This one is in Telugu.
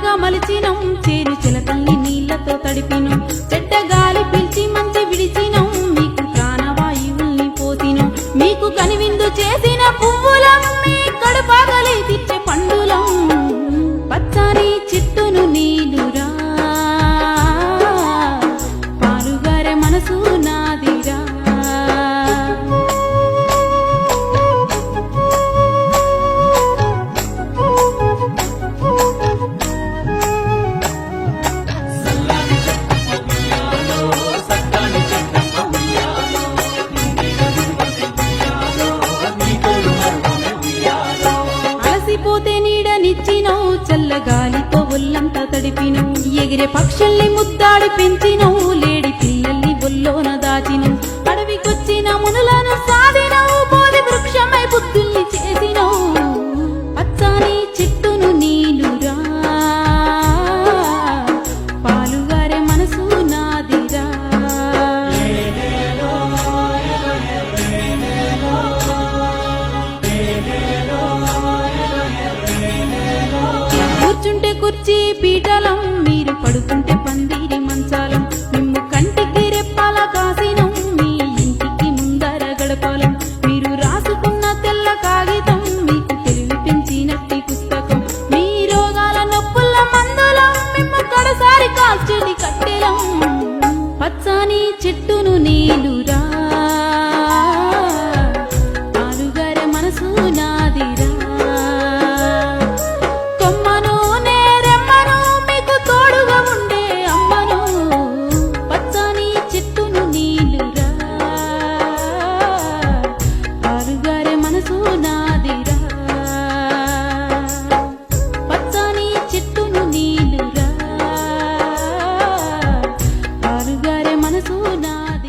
పంటగా మలిచినం చేను చిలకల్ని నీళ్లతో తడిపినం చెడ్డ గాలి పీల్చి మంచి విడిచినం మీకు ప్రాణవాయువుల్ని పోతినం మీకు కనివిందు చేసిన పువ్వులం మీ కడుపాగలి తిచ్చే పండులం పచ్చని చెట్టును నీలురా పాలుగారే మనసు నాదిరా అలసిపోతే నీడనిచ్చినవు చల్లగాలితో ఒళ్ళంతా తడిపినవు ఎగిరే పక్షుల్ని ముద్దాడి పెంచినవు లేడి పిల్లల్ని బొల్లోన దాచినవు అడవికొచ్చిన మునులను సాధినవు బోధి వృక్షమై బుద్ధుల్ని చేసినవు పచ్చని చెట్టును నీలురా పాలుగారే మనసు నాదిరా కూర్చుంటే కుర్చీ పీటలం మీరు పడుకుంటే పందిరి మంచాలం మిమ్ము కంటికి రెప్పాల కాసినం మీ ఇంటికి ముందర గడపాలం మీరు రాసుకున్న తెల్ల కాగితం మీకు తెలివి పెంచినట్టి పుస్తకం మీ రోగాల నొప్పుల మందులం మిమ్ము కడసారి కాల్చెడి కట్టెలం పచ్చని చెట్టును నీలురా పాలుగారే మనసు నాదిరా కొమ్మను నేరెమ్మను మీకు తోడుగా ఉండే అమ్మను పచ్చని చెట్టును నీలురా పాలుగారే మనసు నాదిరా పచ్చని చెట్టును నీలురా పాలుగారే మనసు నాదిరా